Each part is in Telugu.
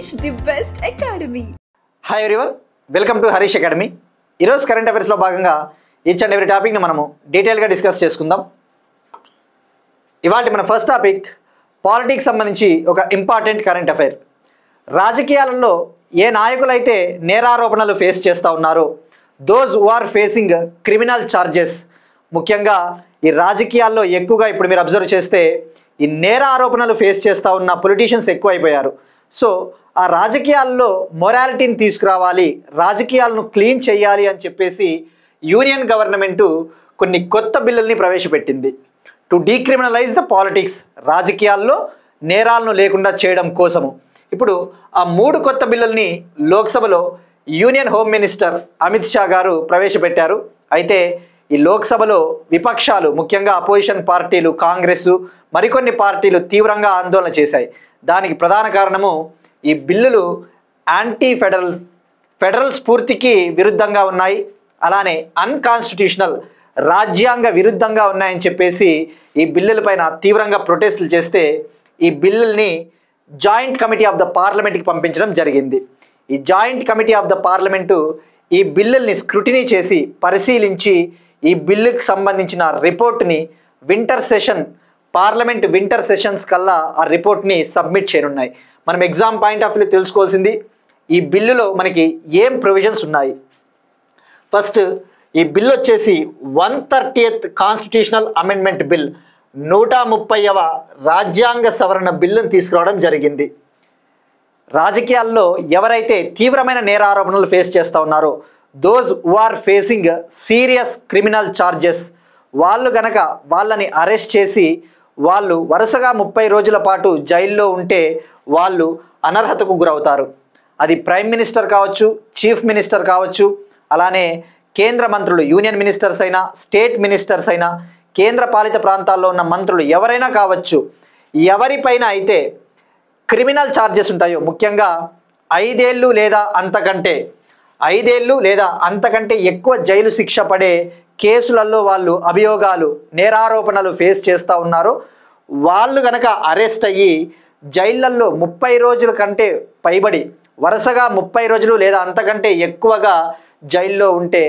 Harish, the best academy. Hi everyone, welcome to Harish academy. ఈరోజు కరెంట్ అఫైర్స్లో భాగంగా ఈచ్ అండ్ ఎవ్రీ టాపిక్ని మనము డీటెయిల్గా డిస్కస్ చేసుకుందాం. ఇవాళ మన ఫస్ట్ టాపిక్ పాలిటిక్స్ సంబంధించి ఒక ఇంపార్టెంట్ కరెంట్ అఫైర్. రాజకీయాలలో ఏ నాయకులైతే నేరారోపణలు ఫేస్ చేస్తూ ఉన్నారో those who are facing criminal charges, ముఖ్యంగా ఈ రాజకీయాల్లో ఎక్కువగా ఇప్పుడు మీరు అబ్జర్వ్ చేస్తే ఈ నేర ఆరోపణలు ఫేస్ చేస్తూ ఉన్న పొలిటీషియన్స్ ఎక్కువైపోయారు. సో ఆ రాజకీయాల్లో మొరాలిటీని తీసుకురావాలి, రాజకీయాలను క్లీన్ చేయాలి అని చెప్పేసి యూనియన్ గవర్నమెంటు కొన్ని కొత్త బిల్లుల్ని ప్రవేశపెట్టింది. టు డీక్రిమినలైజ్ ద పాలిటిక్స్, రాజకీయాల్లో నేరాలను లేకుండా చేయడం కోసము. ఇప్పుడు ఆ 3 కొత్త బిల్లుల్ని లోక్సభలో union home minister Amit Shah గారు ప్రవేశపెట్టారు. అయితే ఈ లోక్సభలో విపక్షాలు, ముఖ్యంగా అపోజిషన్ పార్టీలు, కాంగ్రెస్, మరికొన్ని పార్టీలు తీవ్రంగా ఆందోళన చేశాయి. దానికి ప్రధాన కారణము ఈ బిల్లులు యాంటీ ఫెడరల్ స్ఫూర్తికి విరుద్ధంగా ఉన్నాయి, అలానే అన్కాన్స్టిట్యూషనల్, రాజ్యాంగ విరుద్ధంగా ఉన్నాయని చెప్పేసి ఈ బిల్లులపైన తీవ్రంగా ప్రొటెస్టులు చేస్తే ఈ బిల్లుల్ని జాయింట్ కమిటీ ఆఫ్ ద పార్లమెంట్కి పంపించడం జరిగింది. ఈ joint committee of the parliament ఈ బిల్లుల్ని స్క్రూటినీ చేసి పరిశీలించి ఈ బిల్లుకి సంబంధించిన రిపోర్ట్ని పార్లమెంట్ వింటర్ సెషన్స్ కల్లా ఆ రిపోర్ట్ని సబ్మిట్ చేయనున్నాయి. మనం ఎగ్జామ్ పాయింట్ ఆఫ్ వ్యూ తెలుసుకోవాల్సింది ఈ బిల్లులో మనకి ఏం ప్రొవిజన్స్ ఉన్నాయి. ఫస్ట్ ఈ బిల్లు వచ్చేసి 130th కాన్స్టిట్యూషనల్ అమెండ్మెంట్ బిల్, 130వ రాజ్యాంగ సవరణ బిల్లును తీసుకురావడం జరిగింది. రాజకీయాల్లో ఎవరైతే తీవ్రమైన నేరారోపణలు ఫేస్ చేస్తూ ఉన్నారో those who are facing serious criminal charges, వాళ్ళు గనక వాళ్ళని అరెస్ట్ చేసి వాళ్ళు వరుసగా 30 రోజుల పాటు జైల్లో ఉంటే వాళ్ళు అనర్హతకు గురవుతారు. అది ప్రైమ్ మినిస్టర్ కావచ్చు, చీఫ్ మినిస్టర్ కావచ్చు, అలానే కేంద్ర మంత్రులు, యూనియన్ మినిస్టర్స్ అయినా, స్టేట్ మినిస్టర్స్ అయినా, కేంద్ర పాలిత ప్రాంతాల్లో ఉన్న మంత్రులు ఎవరైనా కావచ్చు. ఎవరిపైన అయితే క్రిమినల్ ఛార్జెస్ ఉంటాయో, ముఖ్యంగా 5 ఏళ్ళు లేదా అంతకంటే ఎక్కువ జైలు శిక్ష పడే కేసులలో వాళ్ళు అభియోగాలు, నేరారోపణలు ఫేస్ చేస్తూ ఉన్నారో వాళ్ళు గనక అరెస్ట్ అయ్యి జైళ్ళల్లో 30 రోజుల కంటే పైబడి వరుసగా 30 రోజులు లేదా అంతకంటే ఎక్కువగా జైల్లో ఉంటే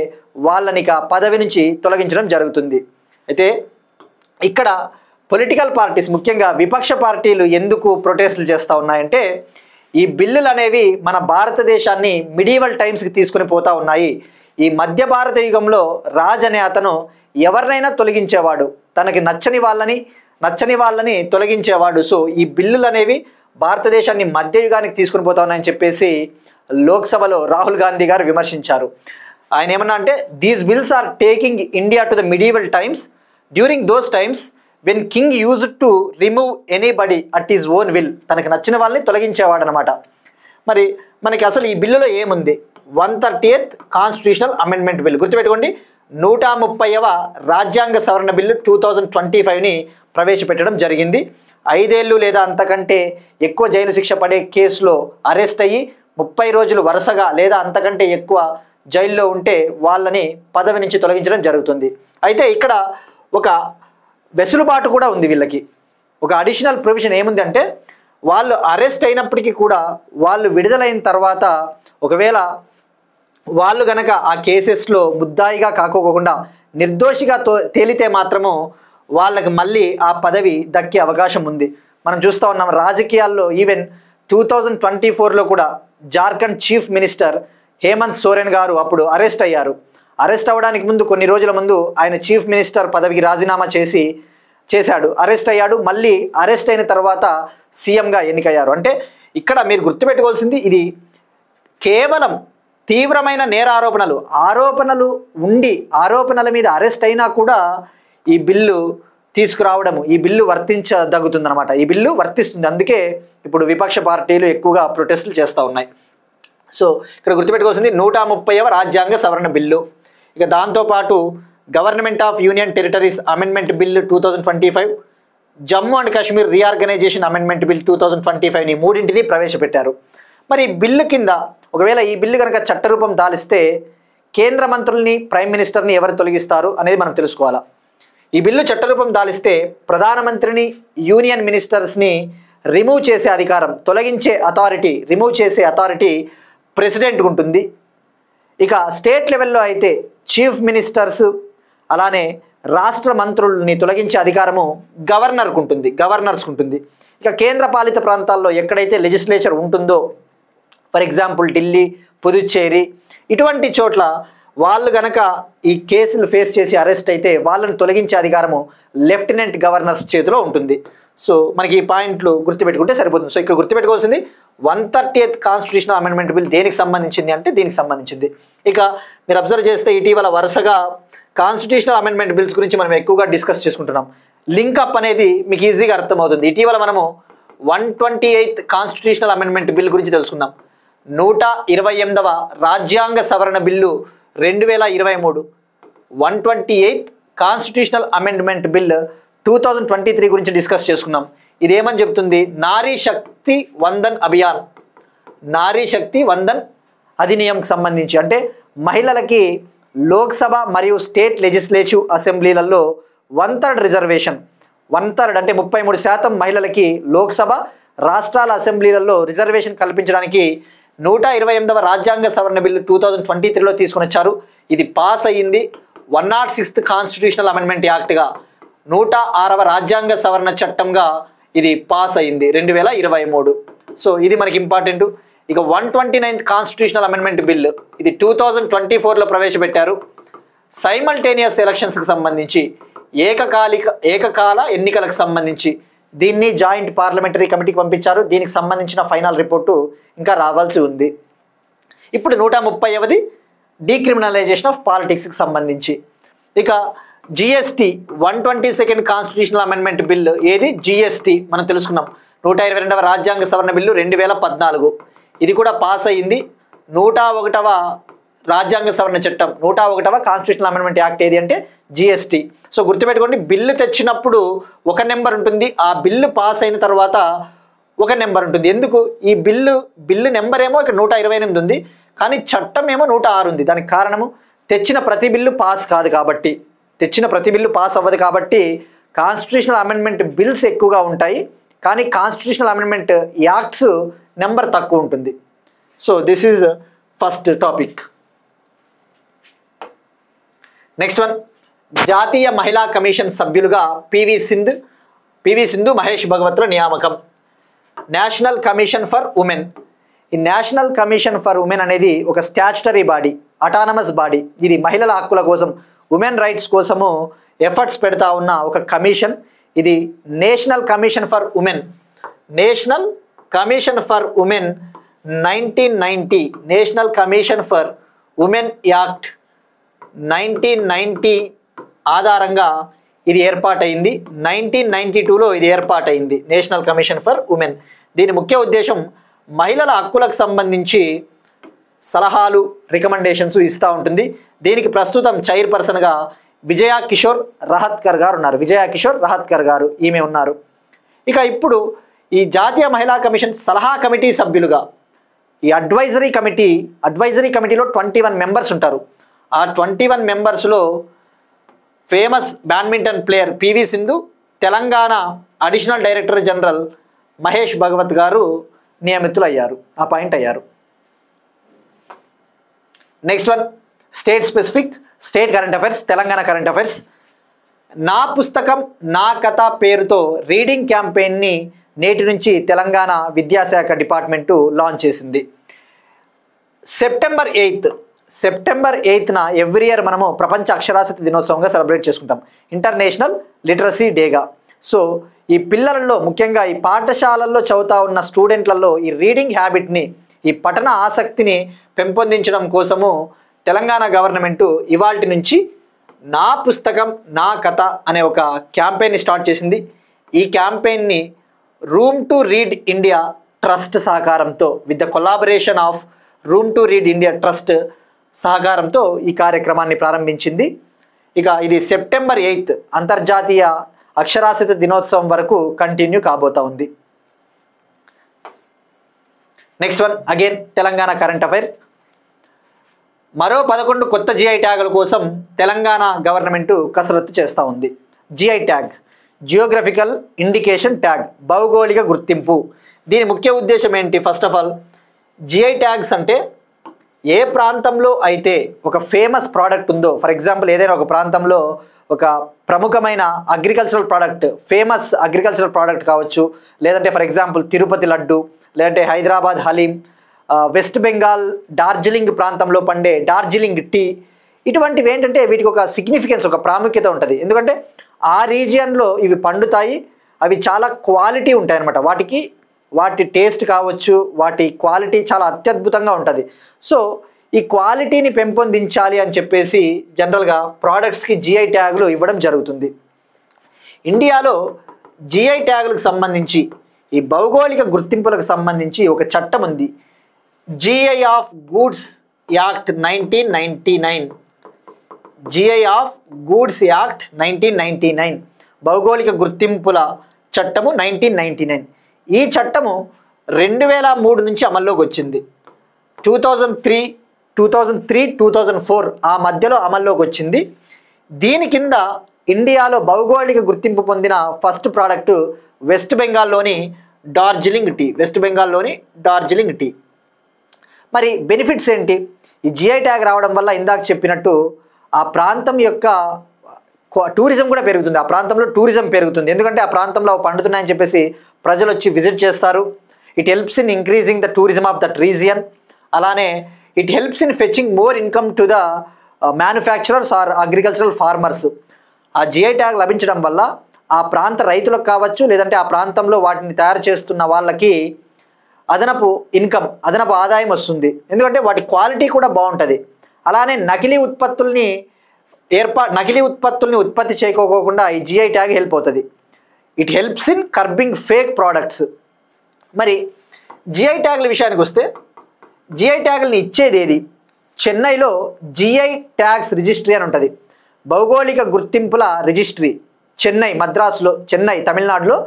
వాళ్ళనిక పదవి నుంచి తొలగించడం జరుగుతుంది. అయితే ఇక్కడ పొలిటికల్ పార్టీస్, ముఖ్యంగా విపక్ష పార్టీలు ఎందుకు ప్రొటెస్టులు చేస్తూ ఉన్నాయంటే ఈ బిల్లులు అనేవి మన భారతదేశాన్ని మిడీవల్ టైమ్స్కి తీసుకుని పోతూ ఉన్నాయి. ఈ మధ్య భారత యుగంలో రాజ్ అనే అతను ఎవరినైనా తొలగించేవాడు, తనకి నచ్చని వాళ్ళని తొలగించేవాడు. సో ఈ బిల్లులు అనేవి భారతదేశాన్ని మధ్యయుగానికి తీసుకుని పోతా ఉన్నాయని చెప్పేసి లోక్సభలో రాహుల్ గాంధీ గారు విమర్శించారు. ఆయన ఏమన్నా అంటే these bills are taking India to the medieval times during those times when king used to remove anybody at his own will, తనకి నచ్చిన వాళ్ళని తొలగించేవాడు అనమాట. మరి మనకి అసలు ఈ బిల్లులో ఏముంది? 130th కాన్స్టిట్యూషనల్ అమెండ్మెంట్ బిల్, గుర్తుపెట్టుకోండి, 130వ రాజ్యాంగ సవరణ బిల్లు 2025ని ప్రవేశపెట్టడం జరిగింది. 5 ఏళ్ళు లేదా అంతకంటే ఎక్కువ జైలు శిక్ష పడే కేసులో అరెస్ట్ అయ్యి 30 రోజులు వరుసగా లేదా అంతకంటే ఎక్కువ జైల్లో ఉంటే వాళ్ళని పదవి నుంచి తొలగించడం జరుగుతుంది. అయితే ఇక్కడ ఒక వెసులుబాటు కూడా ఉంది వీళ్ళకి. ఒక అడిషనల్ ప్రొవిజన్ ఏముంది అంటే వాళ్ళు అరెస్ట్ అయినప్పటికీ కూడా వాళ్ళు విడుదలైన తర్వాత ఒకవేళ వాళ్ళు గనక ఆ కేసెస్లో ముద్దాయిగా కాకోకుండా నిర్దోషిగా తేలితే మాత్రము వాళ్ళకి మళ్ళీ ఆ పదవి దక్కే అవకాశం ఉంది. మనం చూస్తూ ఉన్నాం రాజకీయాల్లో ఈవెన్ 2024లో కూడా జార్ఖండ్ చీఫ్ మినిస్టర్ హేమంత్ సోరెన్ గారు అప్పుడు అరెస్ట్ అయ్యారు. అరెస్ట్ అవ్వడానికి ముందు కొన్ని రోజుల ముందు ఆయన చీఫ్ మినిస్టర్ పదవికి రాజీనామా చేశాడు, అరెస్ట్ అయ్యాడు. మళ్ళీ అరెస్ట్ అయిన తర్వాత సీఎంగా ఎన్నికయ్యారు. అంటే ఇక్కడ మీరు గుర్తుపెట్టుకోవాల్సింది ఇది కేవలం తీవ్రమైన నేర ఆరోపణలు ఉండి ఆరోపణల మీద అరెస్ట్ అయినా కూడా ఈ బిల్లు తీసుకురావడము, ఈ బిల్లు వర్తించదగుతుంది అనమాట. ఈ బిల్లు వర్తిస్తుంది. అందుకే ఇప్పుడు విపక్ష పార్టీలు ఎక్కువగా ప్రొటెస్టులు చేస్తూ ఉన్నాయి. సో ఇక్కడ గుర్తుపెట్టుకోవాల్సింది 130వ రాజ్యాంగ సవరణ బిల్లు. ఇక దాంతోపాటు government of union territories amendment bill 2025, Jammu and Kashmir reorganisation amendment bill 2025ని మూడింటిని ప్రవేశపెట్టారు. మరి బిల్లు కింద ఒకవేళ ఈ బిల్లు కనుక చట్టరూపం దాలిస్తే కేంద్ర మంత్రుల్ని, ప్రైమ్ మినిస్టర్ని ఎవరు తొలగిస్తారు అనేది మనం తెలుసుకోవాలా. ఈ బిల్లు చట్టరూపం దాలిస్తే ప్రధానమంత్రిని, యూనియన్ మినిస్టర్స్ని రిమూవ్ చేసే అధికారం, తొలగించే అథారిటీ, రిమూవ్ చేసే అథారిటీ ప్రెసిడెంట్కి ఉంటుంది. ఇక స్టేట్ లెవెల్లో అయితే చీఫ్ మినిస్టర్స్ అలానే రాష్ట్ర మంత్రుల్ని తొలగించే అధికారము గవర్నర్కు ఉంటుంది. ఇక కేంద్ర పాలిత ప్రాంతాల్లో ఎక్కడైతే లెజిస్లేచర్ ఉంటుందో, ఫర్ ఎగ్జాంపుల్ ఢిల్లీ, పుదుచ్చేరి, ఇటువంటి చోట్ల వాళ్ళు గనక ఈ కేసులు ఫేస్ చేసి అరెస్ట్ అయితే వాళ్ళని తొలగించే అధికారము లెఫ్టినెంట్ గవర్నర్స్ చేతిలో ఉంటుంది. సో మనకి ఈ పాయింట్లు గుర్తుపెట్టుకుంటే సరిపోతుంది. సో ఇక్కడ గుర్తుపెట్టుకోవాల్సింది 130th కాన్స్టిట్యూషనల్ అమెండ్మెంట్ బిల్ దేనికి సంబంధించింది అంటే దీనికి సంబంధించింది. ఇక మీరు అబ్జర్వ్ చేస్తే ఇటీవల వరుసగా కాన్స్టిట్యూషనల్ అమెండ్మెంట్ బిల్స్ గురించి మనం ఎక్కువగా డిస్కస్ చేసుకుంటున్నాం. లింకప్ అనేది మీకు ఈజీగా అర్థమవుతుంది. ఇటీవల మనము 128th కాన్స్టిట్యూషనల్ అమెండ్మెంట్ బిల్ గురించి తెలుసుకున్నాం. 128వ రాజ్యాంగ సవరణ bill 2023, 128th constitutional amendment bill 2023 గురించి డిస్కస్ చేసుకున్నాం. ఇదేమని చెప్తుంది? నారీ శక్తి వందన్ అభియాన్, నారీ శక్తి వందన్ అధినియంకి సంబంధించి, అంటే మహిళలకి లోక్సభ మరియు స్టేట్ లెజిస్లేటివ్ అసెంబ్లీలలో 1/3 రిజర్వేషన్, 1/3 అంటే 33% మహిళలకి లోక్సభ, రాష్ట్రాల అసెంబ్లీలలో రిజర్వేషన్ కల్పించడానికి 128వ రాజ్యాంగ సవరణ బిల్లు 2023లో తీసుకుని వచ్చారు. ఇది పాస్ అయ్యింది. 106th కాన్స్టిట్యూషనల్ అమెండ్మెంట్ యాక్ట్గా 106వ రాజ్యాంగ సవరణ చట్టంగా ఇది పాస్ అయింది 2023. సో ఇది మనకి ఇంపార్టెంట్. ఇక 129th కాన్స్టిట్యూషనల్ అమెండ్మెంట్ బిల్ ఇది 2024లో ప్రవేశపెట్టారు. సైమల్టేనియస్ ఎలక్షన్స్కి సంబంధించి, ఏకకాల ఎన్నికలకు సంబంధించి దీన్ని జాయింట్ పార్లమెంటరీ కమిటీకి పంపించారు. దీనికి సంబంధించిన ఫైనల్ రిపోర్టు ఇంకా రావాల్సి ఉంది. ఇప్పుడు 130వది డీక్రిమినలైజేషన్ ఆఫ్ పాలిటిక్స్కి సంబంధించి. ఇక GST 122nd constitutional amendment bill ఏది? జిఎస్టీ మనం తెలుసుకున్నాం. 122వ రాజ్యాంగ సవరణ బిల్లు 2014 ఇది కూడా పాస్ అయ్యింది. 101వ రాజ్యాంగ సవరణ చట్టం, 101వ కాన్స్టిట్యూషనల్ అమెండ్మెంట్ యాక్ట్ ఏది అంటే జిఎస్టీ. సో గుర్తుపెట్టుకోండి, బిల్లు తెచ్చినప్పుడు ఒక నెంబర్ ఉంటుంది, ఆ బిల్లు పాస్ అయిన తర్వాత ఒక నెంబర్ ఉంటుంది. ఎందుకు? ఈ బిల్లు నెంబర్ ఏమో ఇక్కడ 128 ఉంది, కానీ చట్టం ఏమో 106 ఉంది. దానికి కారణము తెచ్చిన ప్రతి బిల్లు పాస్ కాదు కాబట్టి, అవ్వదు కాబట్టి కాన్స్టిట్యూషనల్ అమెండ్మెంట్ బిల్స్ ఎక్కువగా ఉంటాయి, కానీ కాన్స్టిట్యూషనల్ అమెండ్మెంట్ యాక్ట్స్ నెంబర్ తక్కువ ఉంటుంది. So this is first topic. Next one, జాతీయ మహిళా కమిషన్ సభ్యులుగా పివి సింధు, మహేష్ భగవత్ల నియామకం. National commission for women. ఈ నేషనల్ కమిషన్ ఫర్ ఉమెన్ అనేది ఒక స్టాచ్యుటరీ బాడీ, అటానమస్ బాడీ. ఇది మహిళల హక్కుల కోసం, ఉమెన్ రైట్స్ కోసము ఎఫర్ట్స్ పెడతా ఉన్న ఒక కమిషన్. ఇది national commission for women, 1990 national commission for women act 1990 ఆధారంగా ఇది ఏర్పాటైంది. 1992లో ఇది ఏర్పాటైంది నేషనల్ కమిషన్ ఫర్ ఉమెన్. దీని ముఖ్య ఉద్దేశం మహిళల హక్కులకు సంబంధించి సలహాలు, రికమెండేషన్స్ ఇస్తూ ఉంటుంది. దీనికి ప్రస్తుతం చైర్పర్సన్గా విజయా కిషోర్ రహత్కర్ గారు ఈమె ఉన్నారు. ఇక ఇప్పుడు ఈ జాతీయ మహిళా కమిషన్ సలహా కమిటీ సభ్యులుగా ఈ అడ్వైజరీ కమిటీలో 21 మెంబర్స్ ఉంటారు. ఆ 21 మెంబర్స్లో famous badminton player PV Sindhu, Telangana additional director general Mahesh Bhagwat గారు నియమితులయ్యారు, అపాయింట్ అయ్యారు. Next one, state specific, state current affairs, Telangana current affairs. నా పుస్తకం నా కథ పేరుతో రీడింగ్ క్యాంపెయిన్ని నేటి నుంచి తెలంగాణ విద్యాశాఖ డిపార్ట్మెంటు లాంచ్ చేసింది. సెప్టెంబర్ 8న ఎవ్రీ ఇయర్ మనము ప్రపంచ అక్షరాస్యత దినోత్సవంగా సెలబ్రేట్ చేసుకుంటాం, ఇంటర్నేషనల్ లిటరసీ డేగా. సో ఈ పిల్లలలో, ముఖ్యంగా ఈ పాఠశాలల్లో చదువుతా ఉన్న స్టూడెంట్లలో ఈ రీడింగ్ హ్యాబిట్ని, ఈ పఠన ఆసక్తిని పెంపొందించడం కోసము తెలంగాణ గవర్నమెంటు ఇవాల్టి నుంచి నా పుస్తకం నా కథ అనే ఒక క్యాంపెయిన్ని స్టార్ట్ చేసింది. ఈ క్యాంపెయిన్ని room to read India trust సహకారంతో, with the collaboration of room to read India trust సహకారంతో ఈ కార్యక్రమాన్ని ప్రారంభించింది. ఇక ఇది సెప్టెంబర్ 8 అంతర్జాతీయ అక్షరాస్యత దినోత్సవం వరకు కంటిన్యూ కాబోతా ఉంది. Next one, again Telangana current affair. మరో 11 కొత్త జిఐ ట్యాగుల కోసం తెలంగాణ గవర్నమెంటు కసరత్తు చేస్తూ ఉంది. జియోగ్రఫికల్ ఇండికేషన్ ట్యాగ్, భౌగోళిక గుర్తింపు. దీని ముఖ్య ఉద్దేశం ఏంటి? First of all GI tags అంటే ఏ ప్రాంతంలో అయితే ఒక ఫేమస్ ప్రోడక్ట్ ఉందో, ఫర్ ఎగ్జాంపుల్ ఏదైనా ఒక ప్రాంతంలో ఒక ప్రముఖమైన agricultural product, famous agricultural product కావచ్చు, లేదంటే ఫర్ ఎగ్జాంపుల్ తిరుపతి లడ్డు, లేదంటే హైదరాబాద్ హలీం, వెస్ట్ బెంగాల్ డార్జిలింగ్ ప్రాంతంలో పండే డార్జిలింగ్ టీ, ఇటువంటివి ఏంటంటే వీటికి ఒక సిగ్నిఫికెన్స్, ఒక ప్రాముఖ్యత ఉంటుంది. ఎందుకంటే ఆ రీజియన్లో ఇవి పండుతాయి, అవి చాలా క్వాలిటీ ఉంటాయి అన్నమాట. వాటి టేస్ట్ కావచ్చు, వాటి క్వాలిటీ చాలా అత్యద్భుతంగా ఉంటుంది. సో ఈ క్వాలిటీని పెంపొందించాలి అని చెప్పేసి జనరల్గా ప్రోడక్ట్స్కి జిఐ ట్యాగులు ఇవ్వడం జరుగుతుంది. ఇండియాలో జిఐ ట్యాగులకు సంబంధించి, ఈ భౌగోళిక గుర్తింపులకు సంబంధించి ఒక చట్టం ఉంది, GI of goods act 1999. GI of goods act 1999, భౌగోళిక గుర్తింపుల చట్టము 1999. ఈ చట్టము 2003 నుంచి అమల్లోకి వచ్చింది. 2003, 2004 ఆ మధ్యలో అమల్లోకి వచ్చింది. దీని కింద ఇండియాలో భౌగోళిక గుర్తింపు పొందిన ఫస్ట్ ప్రోడక్ట్ వెస్ట్ బెంగాల్లోని డార్జిలింగ్ టీ. మరి బెనిఫిట్స్ ఏంటి? ఈ జిఐ ట్యాగ్ రావడం వల్ల ఇందాక చెప్పినట్టు ఆ ప్రాంతం యొక్క టూరిజం కూడా పెరుగుతుంది. ఆ ప్రాంతంలో టూరిజం పెరుగుతుంది, ఎందుకంటే ఆ ప్రాంతంలో పండుతున్నాయని చెప్పేసి ప్రజలు వచ్చి విజిట్ చేస్తారు. It helps in increasing the tourism of that region. అలానే it helps in fetching more income to the manufacturers or agricultural farmers. ఆ జిఐ ట్యాగ్ లభించడం వల్ల ఆ ప్రాంత రైతులకు కావచ్చు, లేదంటే ఆ ప్రాంతంలో వాటిని తయారు చేస్తున్న వాళ్ళకి అదనపు ఇన్కమ్, అదనపు ఆదాయం వస్తుంది, ఎందుకంటే వాటి క్వాలిటీ కూడా బాగుంటుంది. అలానే నకిలీ ఉత్పత్తుల్ని ఉత్పత్తి చేయకోకుండా ఈ జిఐ ట్యాగ్ హెల్ప్ అవుతుంది. It helps in kerbing fake products. మరి జిఐ ట్యాగ్ల విషయానికి వస్తే, జిఐ ట్యాగ్ని ఇచ్చేది ఏది? చెన్నైలో జిఐ ట్యాగ్స్ రిజిస్ట్రీ అని ఉంటుంది, భౌగోళిక గుర్తింపుల రిజిస్ట్రీ. చెన్నై తమిళనాడులో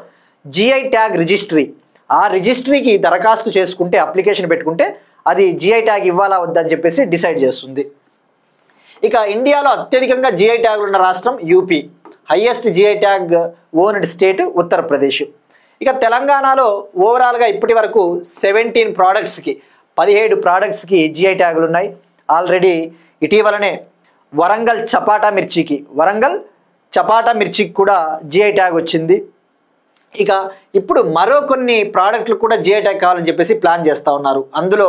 జిఐ ట్యాగ్ రిజిస్ట్రీ. ఆ రిజిస్ట్రీకి దరఖాస్తు చేసుకుంటే, అప్లికేషన్ పెట్టుకుంటే అది జిఐ ట్యాగ్ ఇవ్వాలా వద్దని చెప్పేసి డిసైడ్ చేస్తుంది. ఇక ఇండియాలో అత్యధికంగా జిఐ ట్యాగులు ఉన్న రాష్ట్రం UP, highest GI tag owned state Uttar Pradesh. ఇక తెలంగాణలో ఓవరాల్గా ఇప్పటి వరకు 17 ప్రోడక్ట్స్కి జిఐ ట్యాగులు ఉన్నాయి. ఆల్రెడీ ఇటీవలనే వరంగల్ చపాటా మిర్చికి కూడా జిఐ ట్యాగ్ వచ్చింది. ఇక ఇప్పుడు మరో కొన్ని ప్రోడక్ట్లు కూడా జిఐ ట్యాగ్ కావాలని చెప్పేసి ప్లాన్ చేస్తూ ఉన్నారు. అందులో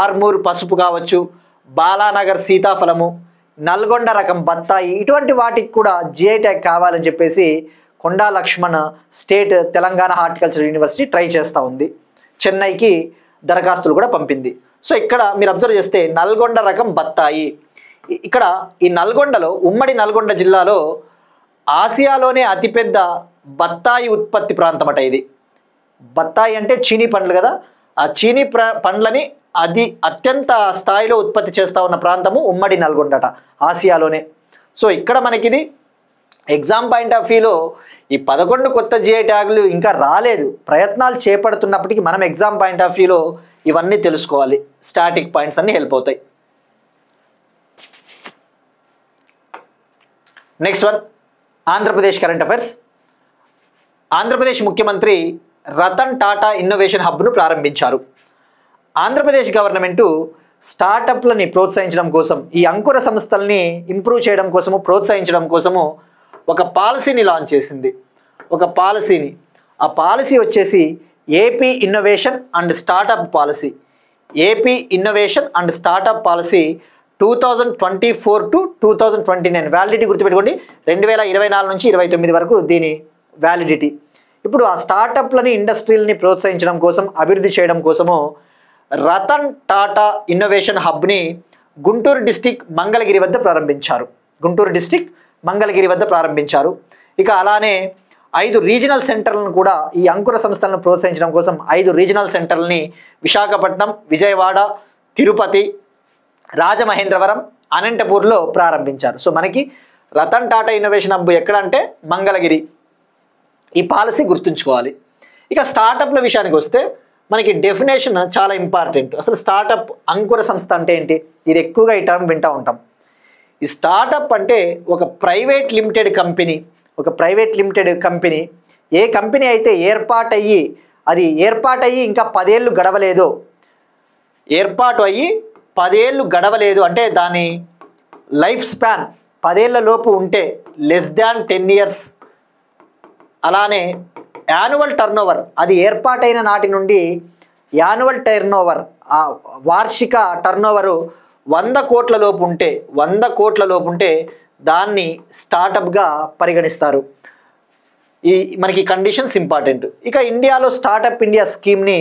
ఆర్మూర్ పసుపు కావచ్చు, బాలానగర్ సీతాఫలము, నల్గొండ రకం బత్తాయి, ఇటువంటి వాటికి కూడా జిఐ ట్యాగ్ కావాలని చెప్పేసి Konda Laxman state Telangana horticulture university try చేస్తూ ఉంది. చెన్నైకి దరఖాస్తులు కూడా పంపింది. సో ఇక్కడ మీరు అబ్జర్వ్ చేస్తే నల్గొండ రకం బత్తాయి, ఇక్కడ ఈ నల్గొండలో, ఉమ్మడి నల్గొండ జిల్లాలో ఆసియాలోనే అతిపెద్ద బత్తాయి ఉత్పత్తి ప్రాంతం అట ఇది. బత్తాయి అంటే చీనీ పండ్లు కదా, ఆ చీనీ పండ్లని అత్యంత స్థాయిలో ఉత్పత్తి చేస్తూ ఉన్న ప్రాంతము ఉమ్మడి నల్గొండట, ఆసియాలోనే. సో ఇక్కడ మనకిది ఎగ్జామ్ పాయింట్ ఆఫ్ వ్యూలో ఈ 11 కొత్త జిఐ ట్యాగులు ఇంకా రాలేదు, ప్రయత్నాలు చేపడుతున్నప్పటికీ మనం ఎగ్జామ్ పాయింట్ ఆఫ్ వ్యూలో ఇవన్నీ తెలుసుకోవాలి. స్టాటిక్ పాయింట్స్ అన్నీ హెల్ప్ అవుతాయి. Next one, Andhra Pradesh current affairs. Andhra Pradesh ముఖ్యమంత్రి రతన్ టాటా ఇన్నోవేషన్ హబ్ను ప్రారంభించారు. ఆంధ్రప్రదేశ్ గవర్నమెంటు స్టార్టప్లని ప్రోత్సహించడం కోసం, ఈ అంకుర సంస్థల్ని ఇంప్రూవ్ చేయడం కోసము, ప్రోత్సహించడం కోసము ఒక పాలసీని లాంచ్ చేసింది. ఆ పాలసీ వచ్చేసి AP innovation and startup policy. 2024 to 2029 validity గుర్తుపెట్టుకోండి. 2024 నుంచి 2029 వరకు దీని వ్యాలిడిటీ. ఇప్పుడు ఆ స్టార్టప్లని, ఇండస్ట్రీలని ప్రోత్సహించడం కోసం, అభివృద్ధి చేయడం కోసము రతన్ టాటా ఇన్నోవేషన్ హబ్ని గుంటూరు డిస్టిక్ మంగళగిరి వద్ద ప్రారంభించారు. ఇక అలానే 5 రీజనల్ సెంటర్లను కూడా, ఈ అంకుర సంస్థలను ప్రోత్సహించడం కోసం 5 రీజనల్ సెంటర్లని విశాఖపట్నం, విజయవాడ, తిరుపతి, రాజమహేంద్రవరం, అనంతపూర్లో ప్రారంభించారు. సో మనకి రతన్ టాటా ఇన్నోవేషన్ హబ్ ఎక్కడ అంటే మంగళగిరి. ఈ పాలసీ గుర్తుంచుకోవాలి. ఇక స్టార్టప్ల విషయానికి వస్తే మనకి డెఫినేషన్ చాలా ఇంపార్టెంట్. అసలు స్టార్టప్, అంకుర సంస్థ అంటే ఏంటి? ఇది ఎక్కువగా ఈ టర్మ్ వింటూ ఉంటాం. ఈ స్టార్టప్ అంటే ఒక ప్రైవేట్ లిమిటెడ్ కంపెనీ, ఒక ప్రైవేట్ లిమిటెడ్ కంపెనీ, ఏ కంపెనీ అయితే ఏర్పాటయ్యి ఇంకా 10 ఏళ్ళు గడవలేదో, ఏర్పాటు అయ్యి 10 ఏళ్ళు గడవలేదు అంటే దాని లైఫ్ స్పాన్ 10 ఏళ్ల లోపు ఉంటే లెస్ దాన్ 10 ఇయర్స్, అలానే యాన్యువల్ టర్నోవర్, అది ఏర్పాటైన నాటి నుండి యాన్యువల్ టర్నోవర్, ఆ వార్షిక టర్నోవరు 100 కోట్ల లోపు ఉంటే దాన్ని స్టార్టప్గా పరిగణిస్తారు. మనకి కండిషన్స్ ఇంపార్టెంట్. ఇక ఇండియాలో స్టార్టప్ ఇండియా స్కీమ్ని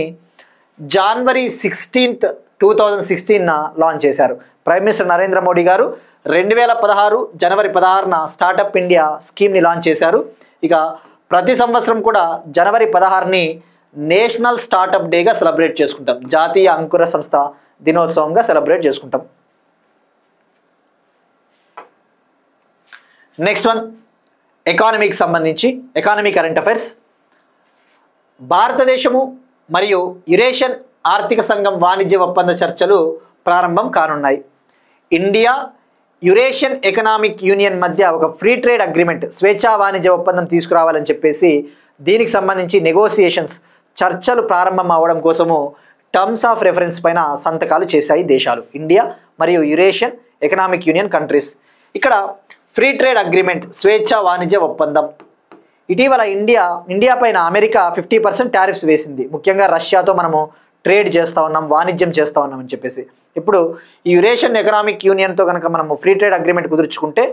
జనవరి 16, 2016 లాంచ్ చేశారు. ప్రైమ్ మినిస్టర్ నరేంద్ర మోడీ గారు 2016 జనవరి 16న స్టార్టప్ ఇండియా స్కీమ్ని లాంచ్ చేశారు. ఇక ప్రతి సంవత్సరం కూడా జనవరి 16ని నేషనల్ స్టార్టప్ డేగా సెలబ్రేట్ చేసుకుంటాం, జాతీయ అంకుర సంస్థ దినోత్సవంగా సెలబ్రేట్ చేసుకుంటాం. నెక్స్ట్ వన్, ఎకానమీకి సంబంధించి ఎకానమీ కరెంట్ అఫైర్స్. భారతదేశము మరియు యురేషియన్ ఆర్థిక సంఘం వాణిజ్య ఒప్పంద చర్చలు ప్రారంభం కానున్నాయి. ఇండియా యురేషియన్ ఎకనామిక్ యూనియన్ మధ్య ఒక ఫ్రీ ట్రేడ్ అగ్రిమెంట్, స్వేచ్ఛా వాణిజ్య ఒప్పందం తీసుకురావాలని చెప్పేసి దీనికి సంబంధించి నెగోసియేషన్స్, చర్చలు ప్రారంభం అవ్వడం కోసము టర్మ్స్ ఆఫ్ రెఫరెన్స్ పైన సంతకాలు చేశాయి దేశాలు, ఇండియా మరియు యురేషియన్ ఎకనామిక్ యూనియన్ కంట్రీస్. ఇక్కడ ఫ్రీ ట్రేడ్ అగ్రిమెంట్, స్వేచ్ఛా వాణిజ్య ఒప్పందం. ఇటీవల ఇండియా పైన అమెరికా 50% టారిఫ్స్ వేసింది. ముఖ్యంగా రష్యాతో మనము ట్రేడ్ చేస్తూ ఉన్నాం, వాణిజ్యం చేస్తూ ఉన్నాం అని చెప్పేసి. ఇప్పుడు ఈ యురేషియన్ ఎకనామిక్ యూనియన్తో కనుక మనము ఫ్రీ ట్రేడ్ అగ్రిమెంట్ కుదుర్చుకుంటే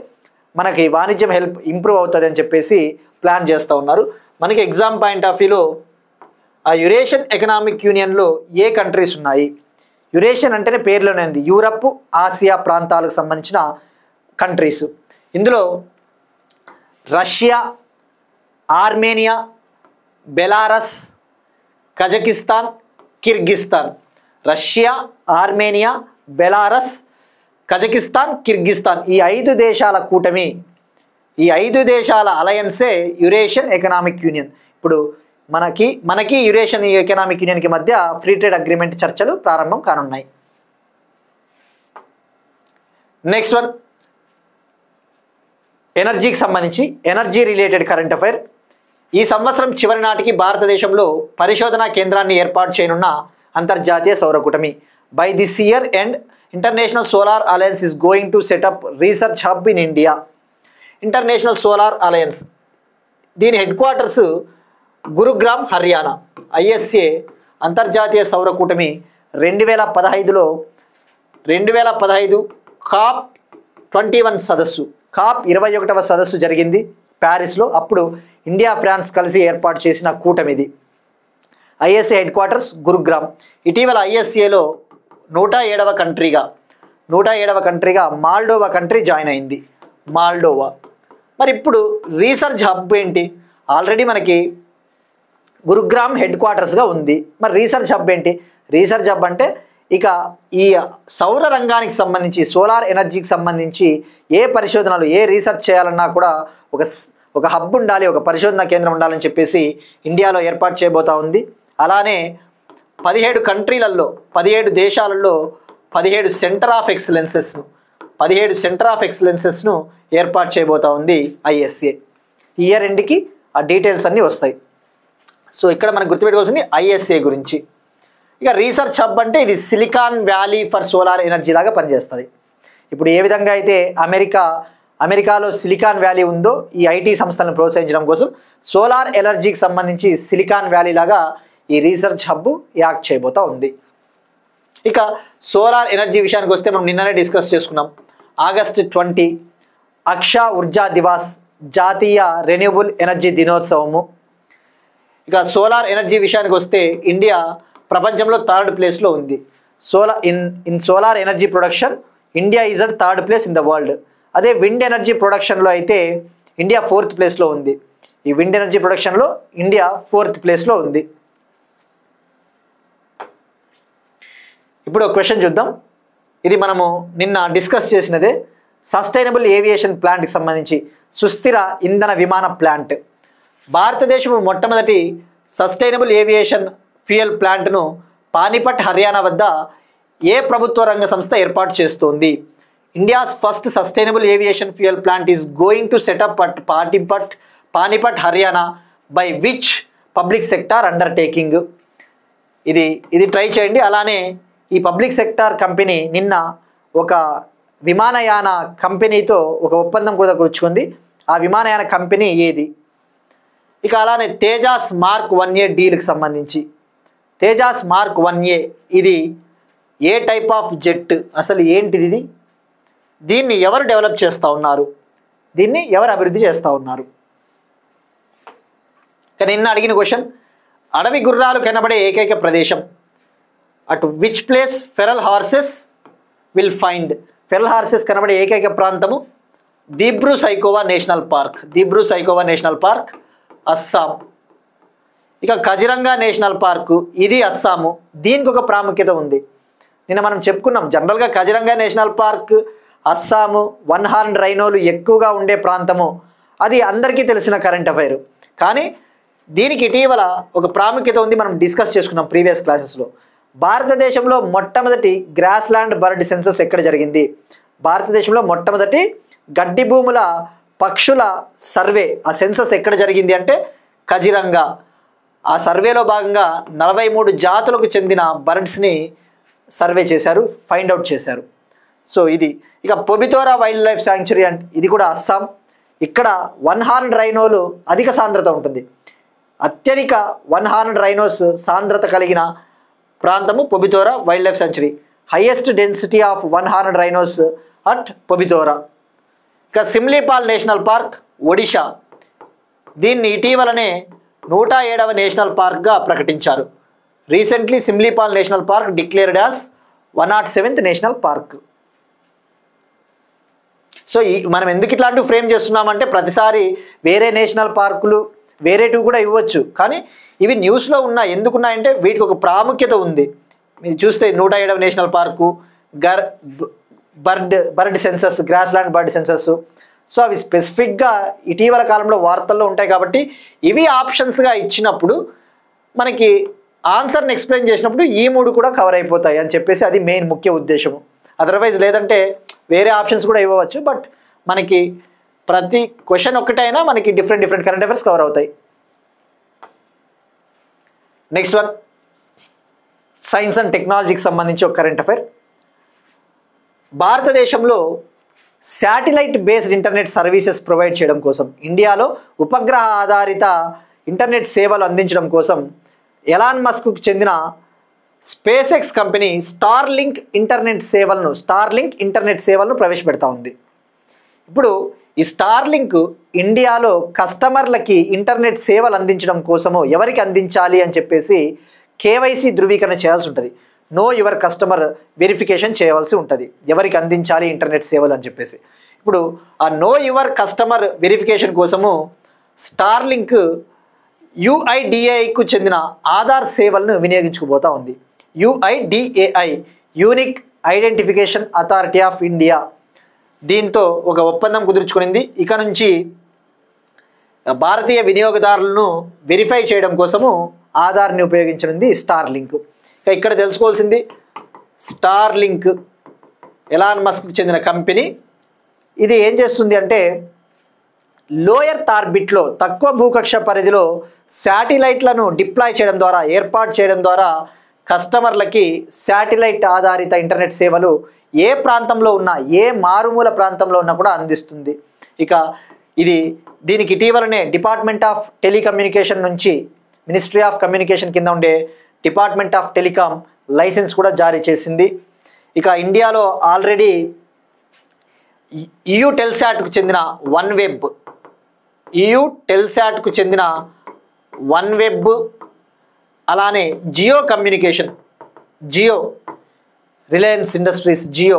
మనకి వాణిజ్యం ఇంప్రూవ్ అవుతుంది అని చెప్పేసి ప్లాన్ చేస్తూ ఉన్నారు. మనకి ఎగ్జామ్ పాయింట్ ఆఫ్ వ్యూలో ఆ యురేషియన్ ఎకనామిక్ యూనియన్లో ఏ కంట్రీస్ ఉన్నాయి? యురేషియన్ అంటేనే పేర్లోనే ఉంది, యూరప్, ఆసియా ప్రాంతాలకు సంబంధించిన కంట్రీస్. ఇందులో Russia, Armenia, Belarus, Kazakhstan, Kyrgyzstan. Russia, Armenia, Belarus, Kazakhstan, Kyrgyzstan, ఈ 5 దేశాల కూటమి, ఈ 5 దేశాల అలయన్సే యురేషియన్ ఎకనామిక్ యూనియన్. ఇప్పుడు మనకి యురేషియన్ ఎకనామిక్ యూనియన్కి మధ్య ఫ్రీ ట్రేడ్ అగ్రిమెంట్ చర్చలు ప్రారంభం కానున్నాయి. నెక్స్ట్ వన్, ఎనర్జీకి సంబంధించి ఎనర్జీ రిలేటెడ్ కరెంట్ అఫైర్. ఈ సంవత్సరం చివరి నాటికి భారతదేశంలో పరిశోధనా కేంద్రాన్ని ఏర్పాటు చేయనున్న అంతర్జాతీయ సౌర కూటమి. By this year end international solar alliance is going to set up research hub in India. International solar alliance, దీని headquarters Gurugram, Haryana. ISA అంతర్జాతీయ సౌర కూటమి 2015 COP 21 సదస్సు, COP 21వ సదస్సు జరిగింది ప్యారిస్లో. అప్పుడు ఇండియా, ఫ్రాన్స్ కలిసి ఏర్పాటు చేసిన కూటమిది. ISA headquarters Gurugram. ఇటీవల ఐఎస్ఏలో 107వ కంట్రీగా మాల్డోవా కంట్రీ జాయిన్ అయింది, మాల్డోవా. మరి ఇప్పుడు రీసెర్చ్ హబ్ ఏంటి? ఆల్రెడీ మనకి గురుగ్రామ్ హెడ్ క్వార్టర్స్గా ఉంది. మరి రీసెర్చ్ హబ్ ఏంటి? రీసెర్చ్ హబ్ అంటే ఇక ఈ సౌర రంగానికి సంబంధించి, సోలార్ ఎనర్జీకి సంబంధించి ఏ పరిశోధనలు, ఏ రీసెర్చ్ చేయాలన్నా కూడా ఒక హబ్ ఉండాలి, ఒక పరిశోధన కేంద్రం ఉండాలని చెప్పేసి ఇండియాలో ఏర్పాటు చేయబోతా ఉంది. అలానే 17 కంట్రీలలో, 17 దేశాలలో 17 సెంటర్ ఆఫ్ ఎక్సలెన్సెస్ను ఏర్పాటు చేయబోతా ఉంది ఐఎస్ఏ. ఇయర్ ఎండ్కి ఆ డీటెయిల్స్ అన్నీ వస్తాయి. సో ఇక్కడ మనకు గుర్తుపెట్టుకోవాల్సింది ఐఎస్ఏ గురించి. ఇక రీసెర్చ్ హబ్ అంటే ఇది silicon valley for solar energy లాగా పనిచేస్తుంది. ఇప్పుడు ఏ విధంగా అయితే అమెరికాలో సిలికాన్ వ్యాలీ ఉందో ఈ ఐటీ సంస్థలను ప్రోత్సహించడం కోసం సోలార్ ఎనర్జీకి సంబంధించి సిలికాన్ వ్యాలీ లాగా ఈ రీసెర్చ్ హబ్ యాక్ట్ చేయబోతా ఉంది. ఇక సోలార్ ఎనర్జీ విషయానికి వస్తే మనం నిన్ననే డిస్కస్ చేసుకున్నాం. ఆగస్టు 20 అక్షా ఊర్జా దివాస్, జాతీయ రెన్యూబుల్ ఎనర్జీ దినోత్సవము. ఇక సోలార్ ఎనర్జీ విషయానికి వస్తే ఇండియా ప్రపంచంలో 3rd ప్లేస్లో ఉంది. In solar energy production India is at 3rd place in the world. అదే విండ్ ఎనర్జీ ప్రొడక్షన్లో అయితే ఇండియా 4th ప్లేస్లో ఉంది. ఈ విండ్ ఎనర్జీ ప్రొడక్షన్లో ఇండియా 4th ప్లేస్లో ఉంది. ఇప్పుడు ఒక క్వశ్చన్ చూద్దాం. ఇది మనము నిన్న డిస్కస్ చేసినదే. సస్టైనబుల్ ఏవియేషన్ ప్లాంట్కి సంబంధించి సుస్థిర ఇంధన విమాన ప్లాంట్. భారతదేశం మొట్టమొదటి సస్టైనబుల్ ఏవియేషన్ ఫ్యూయల్ ప్లాంట్ను పానిపట్, హర్యానా వద్ద ఏ ప్రభుత్వ రంగ సంస్థ ఏర్పాటు చేస్తోంది? India's first sustainable aviation fuel plant is going to setup at Panipat Haryana by which public sector undertaking. ఇది ట్రై చేయండి. అలానే ఈ పబ్లిక్ సెక్టార్ కంపెనీ నిన్న ఒక విమానయాన కంపెనీతో ఒక ఒప్పందం కూడా కూర్చుకుంది. ఆ విమానయాన కంపెనీ ఏది? ఇక అలానే తేజాస్ మార్క్ 1A డీల్కి సంబంధించి తేజాస్ మార్క్ 1A ఇది ఏ టైప్ ఆఫ్ జెట్, అసలు ఏంటిది ఇది? దీన్ని ఎవరు డెవలప్ చేస్తూ ఉన్నారు? దీన్ని ఎవరు అభివృద్ధి చేస్తూ ఉన్నారు? కానీ నిన్న అడిగిన క్వశ్చన్, అడవి గుర్రాలు కనబడే ఏకైక ప్రదేశం at which place feral horses will find. Feral horses కనబడే ఏకైక ప్రాంతము Dibru Saikhowa national park. Dibru Saikhowa national park Assam. ఇక కజిరంగా నేషనల్ పార్కు ఇది అస్సాము. దీనికి ఒక ప్రాముఖ్యత ఉంది. నిన్న మనం చెప్పుకున్నాం, జనరల్గా Kaziranga national park Assam, 1 horn రైనోలు ఎక్కువగా ఉండే ప్రాంతము, అది అందరికీ తెలిసిన కరెంట్ అఫైర్. కానీ దీనికి ఇటీవల ఒక ప్రాముఖ్యత ఉంది, మనం డిస్కస్ చేసుకున్నాం ప్రీవియస్ క్లాసెస్లో. భారతదేశంలో మొట్టమొదటి గ్రాస్ ల్యాండ్ బర్డ్ సెన్సస్ ఎక్కడ జరిగింది? భారతదేశంలో మొట్టమొదటి గడ్డి భూముల పక్షుల సర్వే, ఆ సెన్సస్ ఎక్కడ జరిగింది అంటే కజిరంగా. ఆ సర్వేలో భాగంగా 43 జాతులకు చెందిన బర్డ్స్ని సర్వే చేశారు, ఫైండ్ అవుట్ చేశారు. సో ఇది. ఇక పొబితోరా వైల్డ్ లైఫ్ శాంక్చురీ అంటే ఇది కూడా అస్సాం. ఇక్కడ 1 హార్న్ రైనోలు అధిక సాంద్రత ఉంటుంది. అత్యధిక 1 హార్న్ రైనోస్ సాంద్రత కలిగిన ప్రాంతము Pobitora wildlife sanctuary. Highest density of 1 horn rhinos at Pobitora. ఇక సిమ్లీపాల్ నేషనల్ పార్క్ ఒడిషా. దీన్ని ఇటీవలనే 107వ నేషనల్ పార్క్గా ప్రకటించారు. Recently Simlipal national park declared as 107th national park. So మనం ఎందుకు ఇట్లాంటివి ఫ్రేమ్ చేస్తున్నామంటే ప్రతిసారి వేరే నేషనల్ పార్కులు వేరేటివి కూడా ఇవ్వచ్చు, కానీ ఇవి న్యూస్లో ఉన్నాయి. ఎందుకున్నాయంటే వీటికి ఒక ప్రాముఖ్యత ఉంది. మీరు చూస్తే 107వ national park, bird census, grassland bird census. So అవి స్పెసిఫిక్గా ఇటీవల కాలంలో వార్తల్లో ఉంటాయి కాబట్టి ఇవి ఆప్షన్స్గా ఇచ్చినప్పుడు మనకి ఆన్సర్ని ఎక్స్ప్లెయిన్ చేసినప్పుడు ఈ 3 కూడా కవర్ అయిపోతాయి అని చెప్పేసి అది మెయిన్ ముఖ్య ఉద్దేశము. అదర్వైజ్ లేదంటే వేరే ఆప్షన్స్ కూడా ఇవ్వవచ్చు, బట్ మనకి ప్రతి క్వశ్చన్ ఒక్కటైనా మనకి డిఫరెంట్ కరెంట్ అఫైర్స్ కవర్ అవుతాయి. నెక్స్ట్ వన్, సైన్స్ అండ్ టెక్నాలజీకి సంబంధించి ఒక కరెంట్ అఫైర్. భారతదేశంలో satellite based internet services provide చేయడం కోసం, ఇండియాలో ఉపగ్రహ ఆధారిత ఇంటర్నెట్ సేవలు అందించడం కోసం ఎలాన్ మస్క్కు చెందిన space X company Starlink internet సేవలను ప్రవేశపెడతా ఉంది. ఇప్పుడు ఈ స్టార్లింక్ ఇండియాలో కస్టమర్లకి ఇంటర్నెట్ సేవలు అందించడం కోసము ఎవరికి అందించాలి అని చెప్పేసి కేవైసీ ధృవీకరణ చేయాల్సి ఉంటుంది. నో యువర్ కస్టమర్ వెరిఫికేషన్ చేయవలసి ఉంటుంది, ఎవరికి అందించాలి ఇంటర్నెట్ సేవలు అని చెప్పేసి. ఇప్పుడు ఆ నో యువర్ కస్టమర్ వెరిఫికేషన్ కోసము స్టార్లింక్ యుఐడిఏఐకు చెందిన ఆధార్ సేవలను వినియోగించుకుపోతూ ఉంది. UIDAI, unique identification authority of India, దీంతో ఒక ఒప్పందం కుదుర్చుకునింది. ఇక నుంచి భారతీయ వినియోగదారులను వెరిఫై చేయడం కోసము ఆధార్ని ఉపయోగించనుంది స్టార్లింక్. ఇక్కడ తెలుసుకోవాల్సింది, స్టార్లింక్ ఎలాన్ మస్క్కు చెందిన కంపెనీ. ఇది ఏం చేస్తుంది అంటే లోయర్ ఆర్బిట్లో, తక్కువ భూకక్ష పరిధిలో శాటిలైట్లను డిప్లాయ్ చేయడం ద్వారా, ఏర్పాటు చేయడం ద్వారా కస్టమర్లకి శాటిలైట్ ఆధారిత ఇంటర్నెట్ సేవలు ఏ ప్రాంతంలో ఉన్నా, ఏ మారుమూల ప్రాంతంలో ఉన్నా కూడా అందిస్తుంది. ఇక దీనికి ఇటీవలనే డిపార్ట్మెంట్ ఆఫ్ టెలికమ్యూనికేషన్ నుంచి, మినిస్ట్రీ ఆఫ్ కమ్యూనికేషన్ కింద ఉండే డిపార్ట్మెంట్ ఆఫ్ టెలికాం లైసెన్స్ కూడా జారీ చేసింది. ఇక ఇండియాలో ఆల్రెడీ EU టెల్సాట్కు చెందిన వన్ వెబ్, అలానే జియో కమ్యూనికేషన్, రిలయన్స్ ఇండస్ట్రీస్, జియో,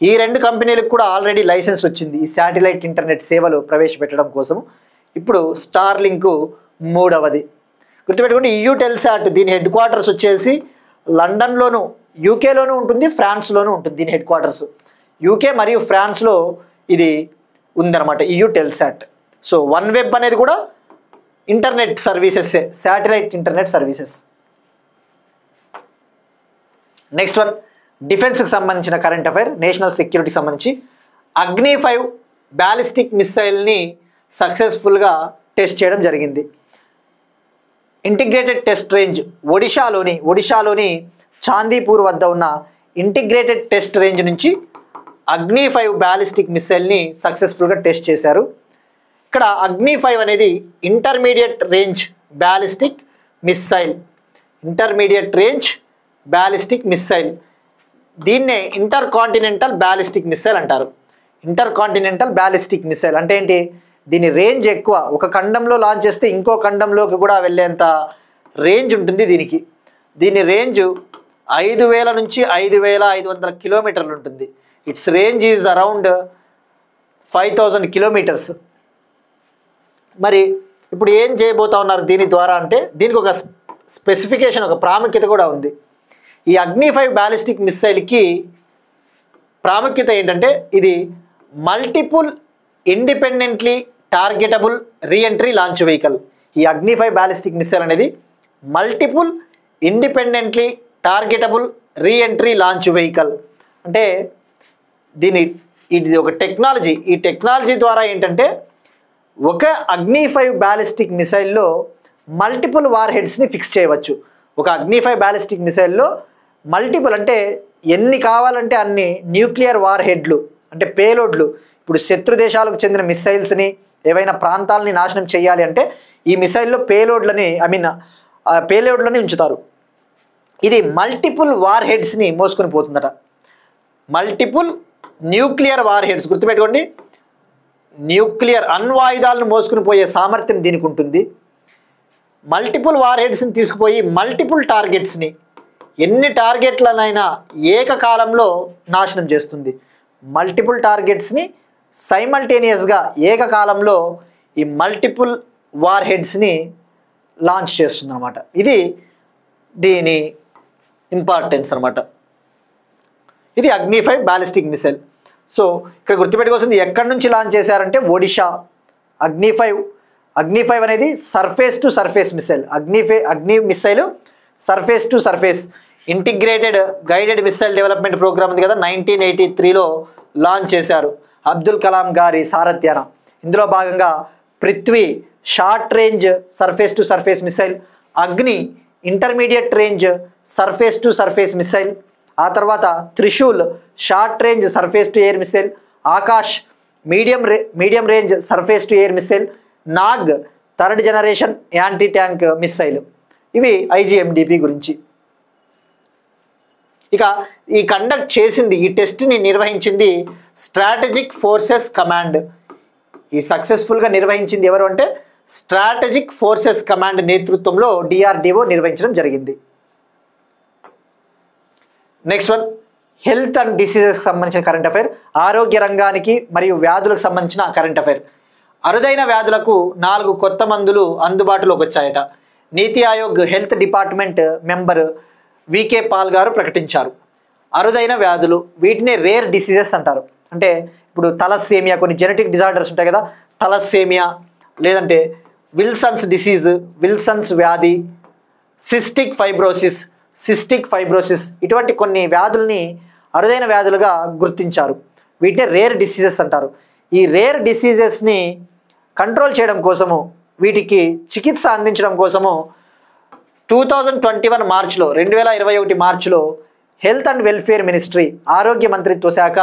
ఈ 2 కంపెనీలకు కూడా ఆల్రెడీ లైసెన్స్ వచ్చింది ఈ శాటిలైట్ ఇంటర్నెట్ సేవలు ప్రవేశపెట్టడం కోసం. ఇప్పుడు స్టార్లింక్ 3వది. గుర్తుపెట్టుకోండి, EU టెల్సాట్ దీని హెడ్ క్వార్టర్స్ వచ్చేసి లండన్లోను, యూకేలోనూ ఉంటుంది, ఫ్రాన్స్లోనూ ఉంటుంది దీని హెడ్ క్వార్టర్స్. యూకే మరియు ఫ్రాన్స్లో ఇది ఉందన్నమాట EU Telsat. So OneWeb అనేది కూడా internet services, satellite internet services. Next one, డిఫెన్స్కి సంబంధించిన కరెంట్ అఫైర్, నేషనల్ సెక్యూరిటీకి సంబంధించి. అగ్ని 5 బ్యాలిస్టిక్ మిస్సైల్ని సక్సెస్ఫుల్గా టెస్ట్ చేయడం జరిగింది. ఇంటిగ్రేటెడ్ టెస్ట్ రేంజ్ ఒడిషాలోని చాందీపూర్ వద్ద ఉన్న ఇంటిగ్రేటెడ్ టెస్ట్ రేంజ్ నుంచి అగ్ని 5 బ్యాలిస్టిక్ మిసైల్ని సక్సెస్ఫుల్గా టెస్ట్ చేశారు. ఇక్కడ అగ్ని 5 అనేది ఇంటర్మీడియట్ రేంజ్ బ్యాలిస్టిక్ మిస్సైల్. దీన్నే ఇంటర్ కాంటినెంటల్ బ్యాలిస్టిక్ మిసైల్ అంటారు. ఇంటర్కాంటినెంటల్ బ్యాలిస్టిక్ మిసైల్ అంటే ఏంటి? దీని రేంజ్ ఎక్కువ, ఒక ఖండంలో లాంచ్ చేస్తే ఇంకో ఖండంలోకి కూడా వెళ్ళేంత రేంజ్ ఉంటుంది దీనికి. దీని రేంజ్ 5000 నుంచి 5500 కిలోమీటర్లు ఉంటుంది. It's range is around 5000 kilometres. మరి ఇప్పుడు ఏం చేయబోతా ఉన్నారు దీని ద్వారా అంటే, దీనికి ఒక స్పెసిఫికేషన్, ఒక ప్రాముఖ్యత కూడా ఉంది. ఈ అగ్ని 5 బ్యాలిస్టిక్ మిసైల్కి ప్రాముఖ్యత ఏంటంటే, ఇది multiple independently targetable reentry launch vehicle. ఈ అగ్ని 5 బ్యాలిస్టిక్ మిసైల్ అనేది multiple independently targetable reentry launch vehicle. అంటే ఇది ఒక టెక్నాలజీ. ఈ టెక్నాలజీ ద్వారా ఏంటంటే, ఒక అగ్ని 5 బ్యాలిస్టిక్ మిసైల్లో మల్టిపుల్ వార్ హెడ్స్ని ఫిక్స్ చేయవచ్చు. ఒక అగ్ని 5 బ్యాలిస్టిక్ మిసైల్లో మల్టిపుల్ అంటే ఎన్ని కావాలంటే అన్ని న్యూక్లియర్ వార్ హెడ్లు అంటే పేలోడ్లు. ఇప్పుడు శత్రు దేశాలకు చెందిన మిసైల్స్ని, ఏవైనా ప్రాంతాలని నాశనం చేయాలి అంటే ఈ మిసైల్లో పేలోడ్లని ఉంచుతారు. ఇది మల్టిపుల్ వార్ హెడ్స్ని మోసుకొని పోతుందట. మల్టిపుల్ న్యూక్లియర్ వార్ హెడ్స్, గుర్తుపెట్టుకోండి, న్యూక్లియర్ అణ్వాయుధాలను మోసుకుని పోయే సామర్థ్యం దీనికి ఉంటుంది. మల్టిపుల్ వార్ హెడ్స్ని తీసుకుపోయి మల్టిపుల్ టార్గెట్స్ని, ఎన్ని టార్గెట్లనైనా ఏకకాలంలో నాశనం చేస్తుంది. మల్టిపుల్ టార్గెట్స్ని సైమల్టేనియస్గా ఏకకాలంలో ఈ మల్టిపుల్ వార్ హెడ్స్ని లాంచ్ చేస్తుంది అనమాట. ఇది దీని ఇంపార్టెన్స్ అనమాట. ఇది అగ్ని 5 బ్యాలిస్టిక్ మిసైల్. సో ఇక్కడ గుర్తుపెట్టుకోవాల్సింది, ఎక్కడి నుంచి లాంచ్ చేశారంటే ఒడిషా. అగ్ని 5 అనేది surface to surface missile. Agni missile surface to surface integrated guided missile development program ఉంది కదా, 1983లో లాంచ్ చేశారు అబ్దుల్ కలాం గారి సారథ్యాన. ఇందులో భాగంగా Prithvi short range surface to surface missile, Agni intermediate range surface to surface missile, ఆ తర్వాత Trishul short range surface to air missile, Akash medium range surface to air missile, Nag third generation anti tank missile. ఇవి IGMDP గురించి. ఇక ఈ కండక్ట్ చేసింది, ఈ టెస్ట్ని నిర్వహించింది స్ట్రాటజిక్ ఫోర్సెస్ కమాండ్. ఈ సక్సెస్ఫుల్గా నిర్వహించింది ఎవరు అంటే స్ట్రాటజిక్ ఫోర్సెస్ కమాండ్ నేతృత్వంలో DRDO నిర్వహించడం జరిగింది. నెక్స్ట్ వన్, హెల్త్ అండ్ డిసీజెస్కి సంబంధించిన కరెంట్ అఫైర్, ఆరోగ్య రంగానికి మరియు వ్యాధులకు సంబంధించిన కరెంట్ అఫైర్. అరుదైన వ్యాధులకు 4 కొత్త మందులు అందుబాటులోకి వచ్చాయట. NITI Aayog health department member VK Paul గారు ప్రకటించారు. అరుదైన వ్యాధులు, వీటిని రేర్ డిసీజెస్ అంటారు. అంటే ఇప్పుడు తలస్సేమియా, కొన్ని జెనెటిక్ డిజార్డర్స్ ఉంటాయి కదా, తలస్సేమియా లేదంటే విల్సన్స్ వ్యాధి, సిస్టిక్ ఫైబ్రోసిస్ ఇటువంటి కొన్ని వ్యాధుల్ని అరుదైన వ్యాధులుగా గుర్తించారు. వీటిని రేర్ డిసీజెస్ అంటారు. ఈ రేర్ డిసీజెస్ని కంట్రోల్ చేయడం కోసము, వీటికి చికిత్స అందించడం కోసము 2021 మార్చిలో హెల్త్ అండ్ వెల్ఫేర్ మినిస్ట్రీ, ఆరోగ్య మంత్రిత్వ శాఖ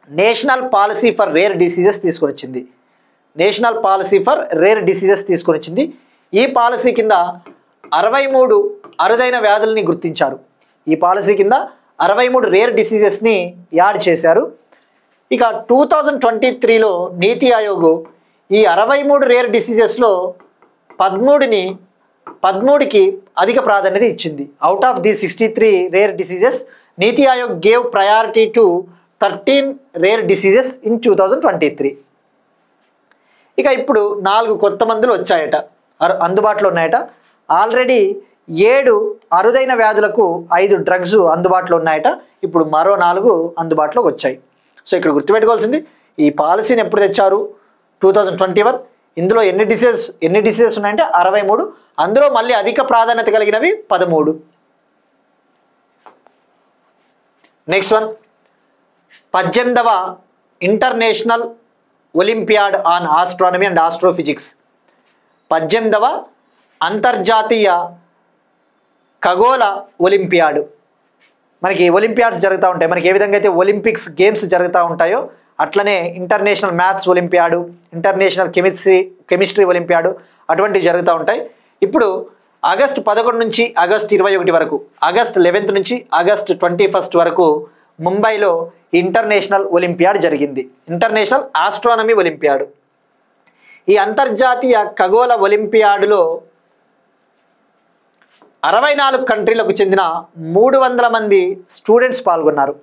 national policy for rare diseases తీసుకొని వచ్చింది. ఈ పాలసీ కింద 63 అరుదైన వ్యాధుల్ని గుర్తించారు. ఈ పాలసీ కింద 63 రేర్ డిసీజెస్ని యాడ్ చేశారు. ఇక 2023లో నీతి ఆయోగ్ ఈ 63 రేర్ డిసీజెస్లో 13కి అధిక ప్రాధాన్యత ఇచ్చింది. Out of the 63 rare diseases, NITI Aayog gave priority to 13 rare diseases in 2023. ఇక ఇప్పుడు 4 కొత్త మందులు వచ్చాయట, అందుబాటులో ఉన్నాయట. ఆల్రెడీ 7 అరుదైన వ్యాధులకు 5 డ్రగ్స్ అందుబాటులో ఉన్నాయట. ఇప్పుడు మరో 4 అందుబాటులోకి వచ్చాయి. సో ఇక్కడ గుర్తుపెట్టుకోవాల్సింది, ఈ పాలసీని ఎప్పుడు తెచ్చారు? 2021. ఇందులో ఎన్ని డిసీజెస్ ఉన్నాయంటే 63. అందులో మళ్ళీ అధిక ప్రాధాన్యత కలిగినవి 13. నెక్స్ట్ వన్, 18వ international olympiad on astronomy and astrophysics, 18వ అంతర్జాతీయ ఖగోళ ఒలింపియాడ్. మనకి ఒలింపియాడ్స్ జరుగుతూ ఉంటాయి. మనకి ఏ విధంగా అయితే ఒలింపిక్స్ గేమ్స్ జరుగుతూ ఉంటాయో అట్లనే international maths olympiad, international chemistry olympiad అటువంటివి జరుగుతూ ఉంటాయి. ఇప్పుడు ఆగస్టు 11 నుంచి ఆగస్టు 21 వరకు, ఆగస్ట్ 11 నుంచి ఆగస్ట్ 21 వరకు ముంబైలో ఇంటర్నేషనల్ ఒలింపియాడ్ జరిగింది, ఇంటర్నేషనల్ ఆస్ట్రానమీ ఒలింపియాడ్. ఈ అంతర్జాతీయ ఖగోళ ఒలింపియాడులో 64 కంట్రీలకు చెందిన 300 మంది స్టూడెంట్స్ పాల్గొన్నారు.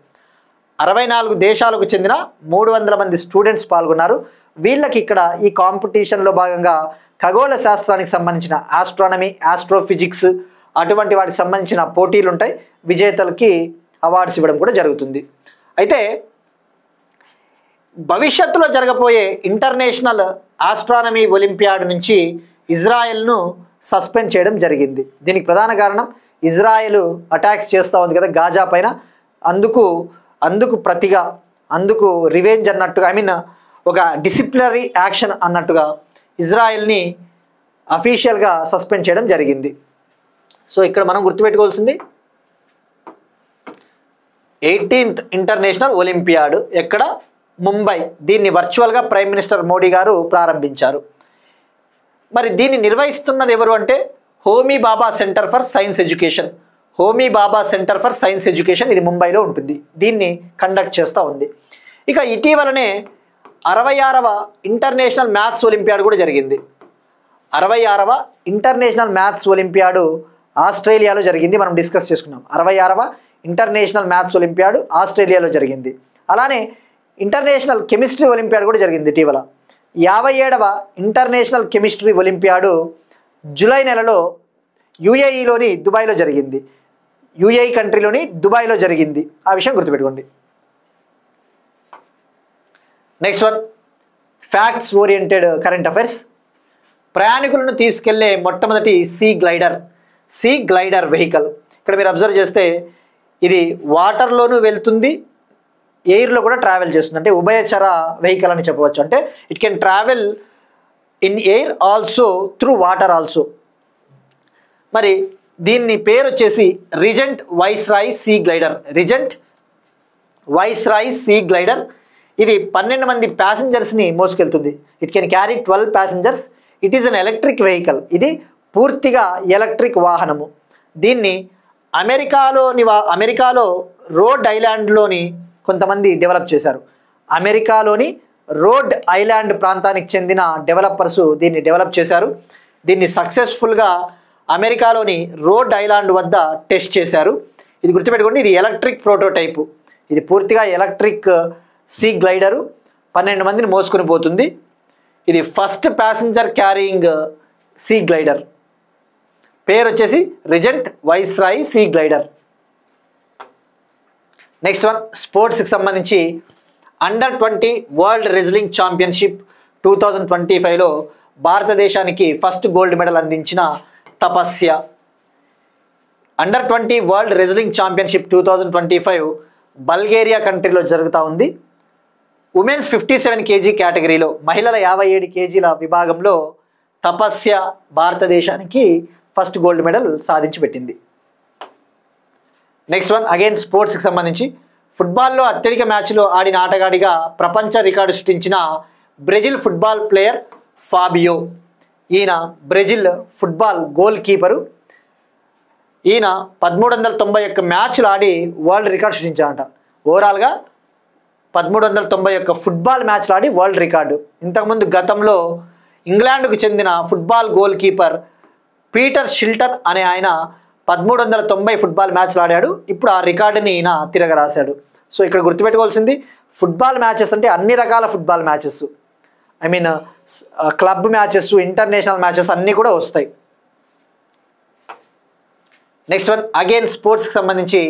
64 దేశాలకు చెందిన 300 మంది స్టూడెంట్స్ పాల్గొన్నారు. వీళ్ళకి ఇక్కడ ఈ కాంపిటీషన్లో భాగంగా ఖగోళ శాస్త్రానికి సంబంధించిన ఆస్ట్రానమీ, ఆస్ట్రోఫిజిక్స్ అటువంటి వాటికి సంబంధించిన పోటీలు ఉంటాయి. విజేతలకి అవార్డ్స్ ఇవ్వడం కూడా జరుగుతుంది. అయితే భవిష్యత్తులో జరగబోయే ఇంటర్నేషనల్ ఆస్ట్రానమీ ఒలింపియాడ్ నుంచి ఇజ్రాయెల్ను సస్పెండ్ చేయడం జరిగింది. దీనికి ప్రధాన కారణం ఇజ్రాయెల్ అటాక్స్ చేస్తూ ఉంది కదా గాజా పైన, అందుకు ప్రతిగా, అందుకు రివెంజ్ అన్నట్టుగా, ఒక డిసిప్లినరీ యాక్షన్ అన్నట్టుగా ఇజ్రాయెల్ని అఫీషియల్గా సస్పెండ్ చేయడం జరిగింది. సో ఇక్కడ మనం గుర్తుపెట్టుకోవాల్సింది 18th ఇంటర్నేషనల్ ఒలింపియాడ్ ఎక్కడ? ముంబై. దీన్ని వర్చువల్గా ప్రైమ్ మినిస్టర్ మోడీ గారు ప్రారంభించారు. మరి దీన్ని నిర్వహిస్తున్నది ఎవరు అంటే Homi Bhabha centre for science education. Homi Bhabha centre for science education ఇది ముంబైలో ఉంటుంది. దీన్ని కండక్ట్ చేస్తూ ఉంది. ఇక ఇటీవలనే 66వ ఇంటర్నేషనల్ మ్యాథ్స్ ఒలింపియాడ్ కూడా జరిగింది. 66వ ఇంటర్నేషనల్ మ్యాథ్స్ ఒలింపియాడు ఆస్ట్రేలియాలో జరిగింది. మనం డిస్కస్ చేసుకున్నాం. 66వ ఇంటర్నేషనల్ మ్యాథ్స్ ఒలింపియాడు ఆస్ట్రేలియాలో జరిగింది. అలానే ఇంటర్నేషనల్ కెమిస్ట్రీ ఒలింపియాడ్ కూడా జరిగింది ఇటీవల. 57వ ఇంటర్నేషనల్ కెమిస్ట్రీ ఒలింపియాడు జూలై నెలలో యుఏఈలోని దుబాయ్లో జరిగింది. యుఏఈ కంట్రీలోని దుబాయ్లో జరిగింది. ఆ విషయం గుర్తుపెట్టుకోండి. Next one, facts oriented current affairs. ప్రయాణికులను తీసుకెళ్లే మొట్టమొదటి సీ గ్లైడర్ వెహికల్. ఇక్కడ మీరు అబ్జర్వ్ చేస్తే ఇది వాటర్లోనూ వెళ్తుంది, ఎయిర్లో కూడా ట్రావెల్ చేస్తుంది. అంటే ఉభయచర వెహికల్ అని చెప్పవచ్చు. అంటే it can travel in air also, through water also. మరి దీన్ని పేరు వచ్చేసి Regent Viceroy sea glider. Regent Viceroy sea glider. ఇది 12 మంది ప్యాసింజర్స్ని మోసుకెళ్తుంది. It can carry 12 passengers. It is an electric vehicle. ఇది పూర్తిగా ఎలక్ట్రిక్ వాహనము. దీన్ని అమెరికాలో రోడ్ ఐలాండ్లోని కొంతమంది డెవలప్ చేశారు. అమెరికాలోని రోడ్ ఐలాండ్ ప్రాంతానికి చెందిన డెవలపర్స్ దీన్ని డెవలప్ చేశారు. దీన్ని సక్సెస్ఫుల్గా అమెరికాలోని రోడ్ ఐలాండ్ వద్ద టెస్ట్ చేశారు. ఇది గుర్తుపెట్టుకోండి, ఇది ఎలక్ట్రిక్ ప్రోటోటైపు. ఇది పూర్తిగా ఎలక్ట్రిక్ సీ గ్లైడరు. 12 మందిని మోసుకొని పోతుంది. ఇది first passenger carrying sea glider. పేరు వచ్చేసి Regent Viceroy sea glider. Next one, స్పోర్ట్స్కి సంబంధించి అండర్ 20 వరల్డ్ రెజ్లింగ్ ఛాంపియన్షిప్ 2025లో భారతదేశానికి ఫస్ట్ గోల్డ్ మెడల్ అందించిన Tapasya. Under 20 world wrestling championship 2025 Bulgaria కంట్రీలో జరుగుతూ ఉంది. ఉమెన్స్ 57 kg కేటగిరీలో, మహిళల 57 kgల విభాగంలో తపస్య భారతదేశానికి ఫస్ట్ గోల్డ్ మెడల్ సాధించి పెట్టింది. నెక్స్ట్ వన్, అగైన్ స్పోర్ట్స్కి సంబంధించి ఫుట్బాల్లో అత్యధిక మ్యాచ్లు ఆడిన ఆటగాడిగా ప్రపంచ రికార్డు సృష్టించిన బ్రెజిల్ ఫుట్బాల్ ప్లేయర్ ఫాబియో. ఈయన బ్రెజిల్ ఫుట్బాల్ గోల్ కీపరు. ఈయన 1391 మ్యాచ్లు ఆడి వరల్డ్ రికార్డు సృష్టించారంట. ఓవరాల్గా 1391 ఫుట్బాల్ మ్యాచ్లు ఆడి వరల్డ్ రికార్డు. ఇంతకుముందు గతంలో ఇంగ్లాండ్కు చెందిన ఫుట్బాల్ గోల్ కీపర్ పీటర్ షిల్టర్ అనే ఆయన 1390 ఫుట్బాల్ మ్యాచ్లు ఆడాడు. ఇప్పుడు ఆ రికార్డుని ఈయన తిరగరాశాడు. సో ఇక్కడ గుర్తుపెట్టుకోవాల్సింది, ఫుట్బాల్ మ్యాచెస్ అంటే అన్ని రకాల football matches, club matches, international matches అన్నీ కూడా వస్తాయి. నెక్స్ట్ వన్, అగైన్ స్పోర్ట్స్కి సంబంధించి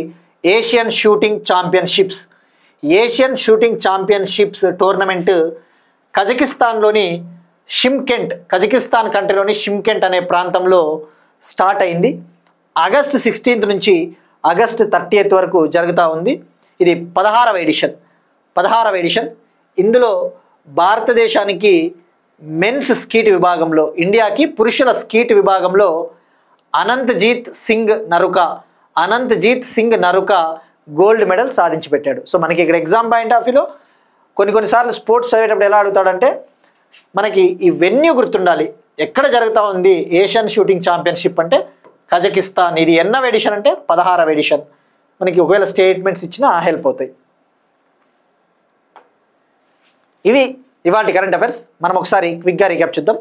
Asian shooting championships. Asian shooting championships tournament కజకిస్తాన్లోని షిమ్కెంట్, కజకిస్తాన్ కంట్రీలోని షిమ్కెంట్ అనే ప్రాంతంలో స్టార్ట్ అయింది. ఆగస్ట్ 16 నుంచి ఆగస్ట్ 30 వరకు జరుగుతూ ఉంది. ఇది 16వ ఎడిషన్. ఇందులో భారతదేశానికి మెన్స్ స్కీట్ విభాగంలో, ఇండియాకి పురుషుల స్కీట్ విభాగంలో అనంతజీత్ సింగ్ నరుక గోల్డ్ మెడల్ సాధించి పెట్టాడు. సో మనకి ఇక్కడ ఎగ్జామ్ పాయింట్ ఆఫ్ వ్యూలో కొన్నిసార్లు స్పోర్ట్స్ చదివేటప్పుడు ఎలా అడుగుతాడంటే మనకి ఈ వెన్యూ గుర్తుండాలి. ఎక్కడ జరుగుతూ ఉంది ఏషియన్ షూటింగ్ ఛాంపియన్షిప్ అంటే కజకిస్తాన్. ఇది ఎన్నవ ఎడిషన్ అంటే 16వ ఎడిషన్. మనకి ఒకవేళ స్టేట్మెంట్స్ ఇచ్చినా హెల్ప్ అవుతాయి. ఇవి ఇవాళ కరెంట్ అఫైర్స్. మనం ఒకసారి క్విక్గా రీక్యాప్ చూద్దాం.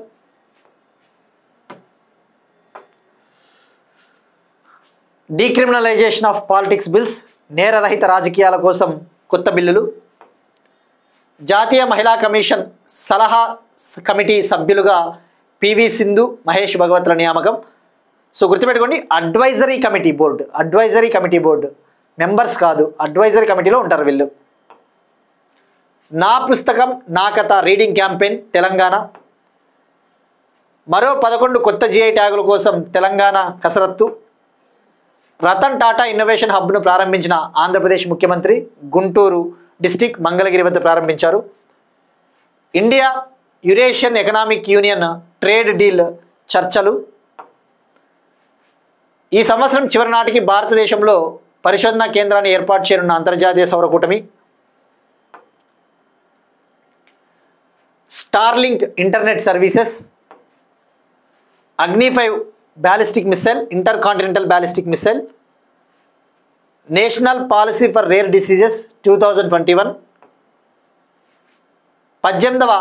డీక్రిమినలైజేషన్ ఆఫ్ పాలిటిక్స్ బిల్స్, నేరరహిత రాజకీయాల కోసం కొత్త బిల్లులు, జాతీయ మహిళా కమిషన్ సలహా కమిటీ సభ్యులుగా పివి సింధు, మహేష్ భగవత్ల నియామకం. సో గుర్తుపెట్టుకోండి, అడ్వైజరీ కమిటీ బోర్డు మెంబర్స్ కాదు, అడ్వైజరీ కమిటీలో ఉంటారు వీళ్ళు. నా పుస్తకం నా కథ రీడింగ్ క్యాంపెయిన్ తెలంగాణ. మరో 11 కొత్త జిఐ ట్యాగుల కోసం తెలంగాణ కసరత్తు. రతన్ టాటా ఇన్నోవేషన్ హబ్ను ప్రారంభించిన ఆంధ్రప్రదేశ్ ముఖ్యమంత్రి, గుంటూరు డిస్టిక్ మంగళగిరి వద్ద ప్రారంభించారు. India Eurasian economic union trade deal చర్చలు. ఈ సంవత్సరం చివరి నాటికి భారతదేశంలో పరిశోధనా కేంద్రాన్ని ఏర్పాటు చేయనున్న అంతర్జాతీయ సౌర కూటమి. Starlink internet services. Agni 5 ballistic missile, intercontinental ballistic missile. National policy for rare diseases 2021. 18వ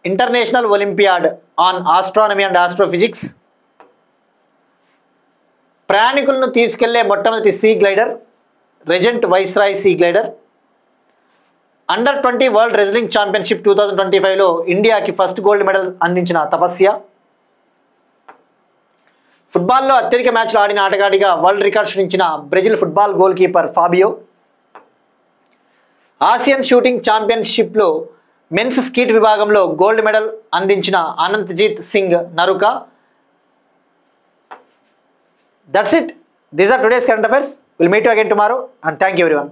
international olympiad on astronomy and astrophysics. ప్రయాణికులను తీసుకెళ్లే మొట్టమొదటి sea glider Regent Viceroy sea glider. Under 20 world wrestling championship 2025లో ఇండియాకి ఫస్ట్ గోల్డ్ మెడల్ అందించిన తపస్య. ఫుట్బాల్లో అత్యధిక మ్యాచ్లు ఆడిన ఆటగాడిగా వరల్డ్ రికార్డ్ సృష్టించిన Brazil football goalkeeper Fabio. Asian shooting ఛాంపియన్షిప్లో మెన్స్ స్కీట్ విభాగంలో గోల్డ్ మెడల్ అందించిన Anantjeet Singh Naruka. That's it. These are today's current affairs. Will meet you again tomorrow and thank you everyone.